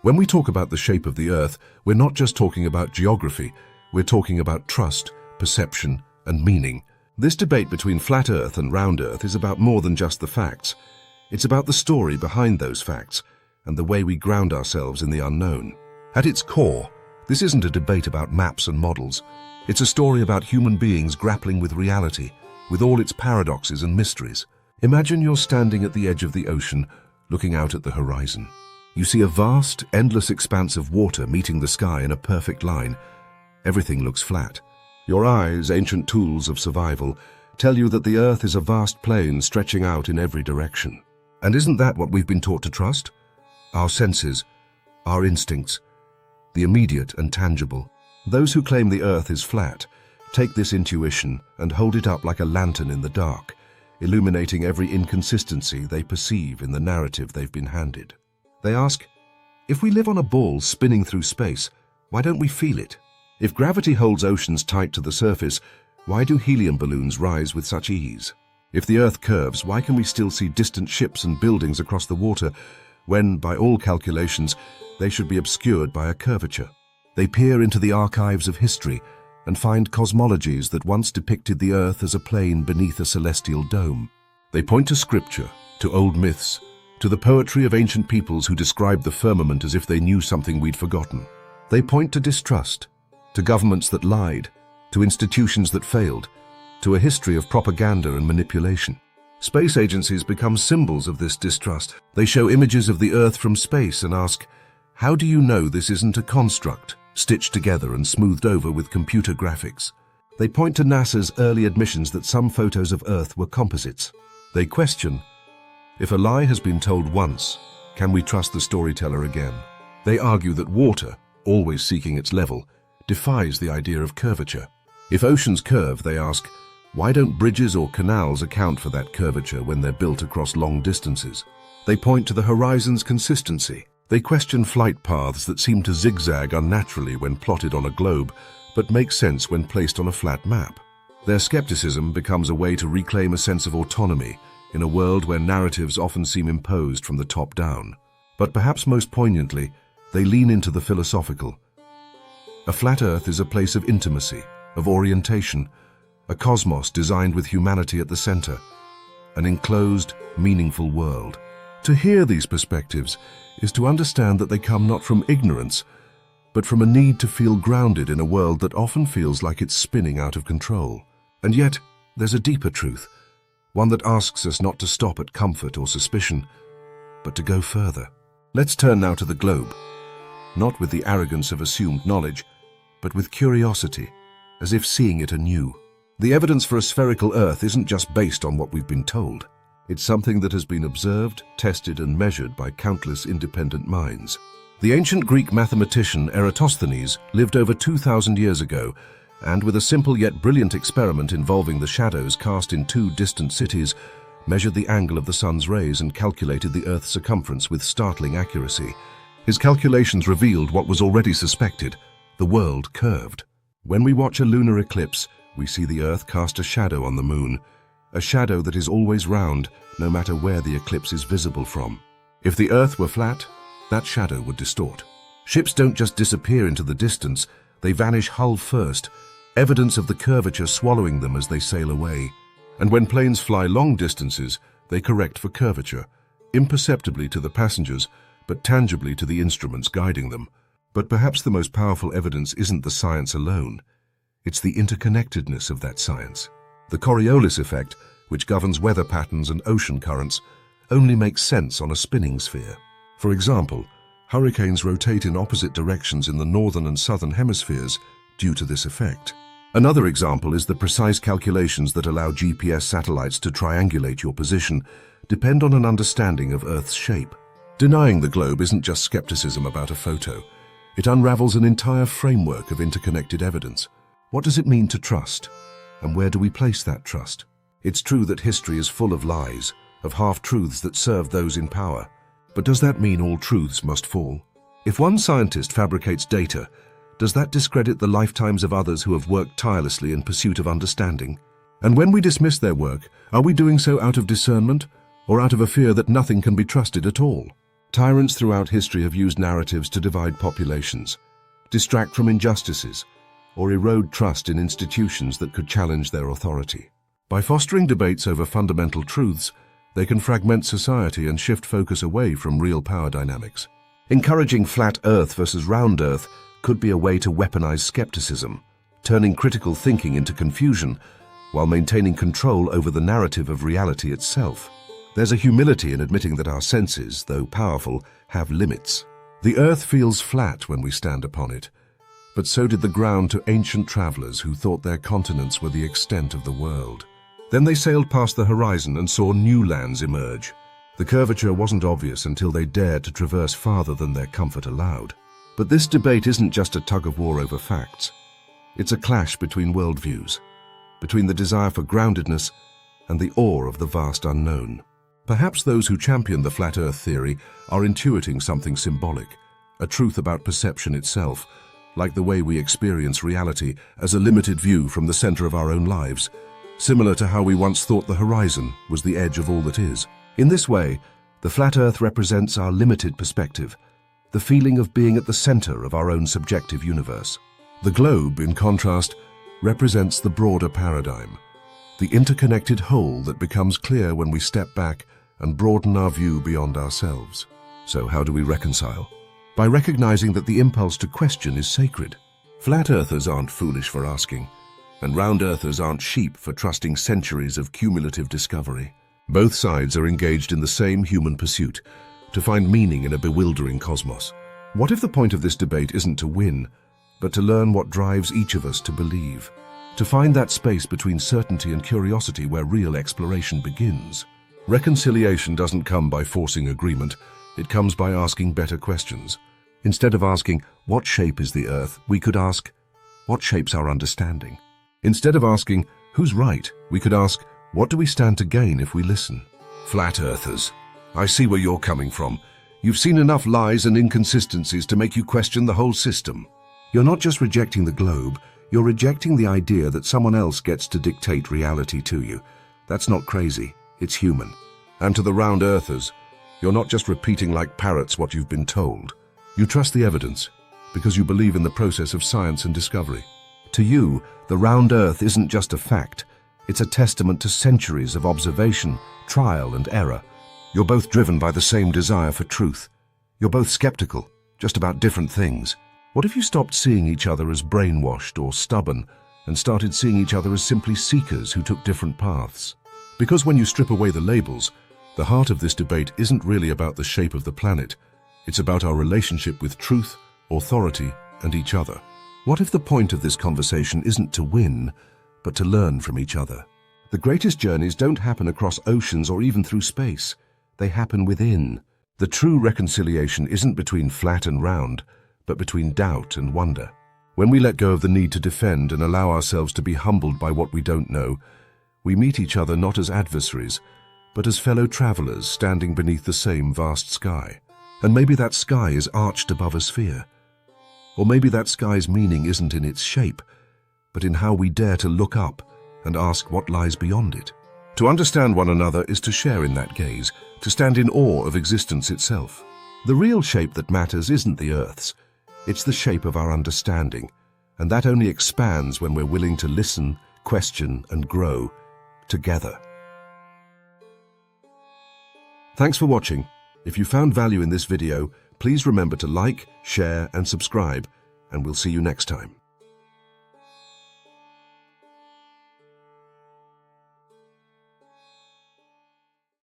When we talk about the shape of the Earth, we're not just talking about geography, we're talking about trust, perception, and meaning. This debate between flat Earth and round Earth is about more than just the facts. It's about the story behind those facts and the way we ground ourselves in the unknown. At its core, this isn't a debate about maps and models. It's a story about human beings grappling with reality, with all its paradoxes and mysteries. Imagine you're standing at the edge of the ocean, looking out at the horizon. You see a vast, endless expanse of water meeting the sky in a perfect line. Everything looks flat. Your eyes, ancient tools of survival, tell you that the Earth is a vast plain stretching out in every direction. And isn't that what we've been taught to trust? Our senses, our instincts, the immediate and tangible. Those who claim the Earth is flat take this intuition and hold it up like a lantern in the dark, illuminating every inconsistency they perceive in the narrative they've been handed. They ask, if we live on a ball spinning through space, why don't we feel it? If gravity holds oceans tight to the surface, why do helium balloons rise with such ease? If the Earth curves, why can we still see distant ships and buildings across the water when, by all calculations, they should be obscured by a curvature? They peer into the archives of history and find cosmologies that once depicted the Earth as a plane beneath a celestial dome. They point to scripture, to old myths, to the poetry of ancient peoples who described the firmament as if they knew something we'd forgotten. They point to distrust, to governments that lied, to institutions that failed, to a history of propaganda and manipulation. Space agencies become symbols of this distrust. They show images of the Earth from space and ask, how do you know this isn't a construct, stitched together and smoothed over with computer graphics? They point to NASA's early admissions that some photos of Earth were composites. They question, if a lie has been told once, can we trust the storyteller again? They argue that water, always seeking its level, defies the idea of curvature. If oceans curve, they ask, why don't bridges or canals account for that curvature when they're built across long distances? They point to the horizon's consistency. They question flight paths that seem to zigzag unnaturally when plotted on a globe, but make sense when placed on a flat map. Their skepticism becomes a way to reclaim a sense of autonomy in a world where narratives often seem imposed from the top down. But perhaps most poignantly, they lean into the philosophical. A flat Earth is a place of intimacy, of orientation, a cosmos designed with humanity at the center, an enclosed, meaningful world. To hear these perspectives is to understand that they come not from ignorance, but from a need to feel grounded in a world that often feels like it's spinning out of control. And yet, there's a deeper truth, one that asks us not to stop at comfort or suspicion, but to go further. Let's turn now to the globe, not with the arrogance of assumed knowledge, but with curiosity, as if seeing it anew. The evidence for a spherical Earth isn't just based on what we've been told. It's something that has been observed, tested, and measured by countless independent minds. The ancient Greek mathematician Eratosthenes lived over 2,000 years ago, and with a simple yet brilliant experiment involving the shadows cast in two distant cities, measured the angle of the sun's rays and calculated the Earth's circumference with startling accuracy. His calculations revealed what was already suspected: the world curved. When we watch a lunar eclipse, we see the Earth cast a shadow on the moon, a shadow that is always round, no matter where the eclipse is visible from. If the Earth were flat, that shadow would distort. Ships don't just disappear into the distance, they vanish hull first, evidence of the curvature swallowing them as they sail away. And when planes fly long distances, they correct for curvature, imperceptibly to the passengers, but tangibly to the instruments guiding them. But perhaps the most powerful evidence isn't the science alone. It's the interconnectedness of that science. The Coriolis effect, which governs weather patterns and ocean currents, only makes sense on a spinning sphere. For example, hurricanes rotate in opposite directions in the northern and southern hemispheres due to this effect. Another example is the precise calculations that allow GPS satellites to triangulate your position depend on an understanding of Earth's shape. Denying the globe isn't just skepticism about a photo. It unravels an entire framework of interconnected evidence. What does it mean to trust? And where do we place that trust? It's true that history is full of lies, of half-truths that serve those in power. But does that mean all truths must fall? If one scientist fabricates data, does that discredit the lifetimes of others who have worked tirelessly in pursuit of understanding? And when we dismiss their work, are we doing so out of discernment or out of a fear that nothing can be trusted at all? Tyrants throughout history have used narratives to divide populations, distract from injustices, or erode trust in institutions that could challenge their authority. By fostering debates over fundamental truths, they can fragment society and shift focus away from real power dynamics. Encouraging flat Earth versus round Earth could be a way to weaponize skepticism, turning critical thinking into confusion while maintaining control over the narrative of reality itself. There's a humility in admitting that our senses, though powerful, have limits. The Earth feels flat when we stand upon it, but so did the ground to ancient travelers who thought their continents were the extent of the world. Then they sailed past the horizon and saw new lands emerge. The curvature wasn't obvious until they dared to traverse farther than their comfort allowed. But this debate isn't just a tug-of-war over facts. It's a clash between worldviews, between the desire for groundedness and the awe of the vast unknown. Perhaps those who champion the flat Earth theory are intuiting something symbolic, a truth about perception itself, like the way we experience reality as a limited view from the center of our own lives, similar to how we once thought the horizon was the edge of all that is. In this way, the flat Earth represents our limited perspective, the feeling of being at the center of our own subjective universe. The globe, in contrast, represents the broader paradigm, the interconnected whole that becomes clear when we step back and broaden our view beyond ourselves. So how do we reconcile? By recognizing that the impulse to question is sacred. Flat Earthers aren't foolish for asking, and round Earthers aren't sheep for trusting centuries of cumulative discovery. Both sides are engaged in the same human pursuit, to find meaning in a bewildering cosmos. What if the point of this debate isn't to win, but to learn what drives each of us to believe? To find that space between certainty and curiosity where real exploration begins. Reconciliation doesn't come by forcing agreement, it comes by asking better questions. Instead of asking, what shape is the Earth, we could ask, what shapes our understanding? Instead of asking, who's right, we could ask, what do we stand to gain if we listen? Flat Earthers, I see where you're coming from. You've seen enough lies and inconsistencies to make you question the whole system. You're not just rejecting the globe, you're rejecting the idea that someone else gets to dictate reality to you. That's not crazy, it's human. And to the round Earthers, you're not just repeating like parrots what you've been told. You trust the evidence because you believe in the process of science and discovery. To you, the round Earth isn't just a fact, it's a testament to centuries of observation, trial and error. You're both driven by the same desire for truth. You're both skeptical, just about different things. What if you stopped seeing each other as brainwashed or stubborn and started seeing each other as simply seekers who took different paths? Because when you strip away the labels, the heart of this debate isn't really about the shape of the planet. It's about our relationship with truth, authority, and each other. What if the point of this conversation isn't to win, but to learn from each other? The greatest journeys don't happen across oceans or even through space. They happen within. The true reconciliation isn't between flat and round, but between doubt and wonder. When we let go of the need to defend and allow ourselves to be humbled by what we don't know, we meet each other not as adversaries, but as fellow travelers standing beneath the same vast sky. And maybe that sky is arched above a sphere. Or maybe that sky's meaning isn't in its shape, but in how we dare to look up and ask what lies beyond it. To understand one another is to share in that gaze, to stand in awe of existence itself. The real shape that matters isn't the Earth's, it's the shape of our understanding, and that only expands when we're willing to listen, question, and grow together. Thanks for watching. If you found value in this video, please remember to like, share, and subscribe, and we'll see you next time.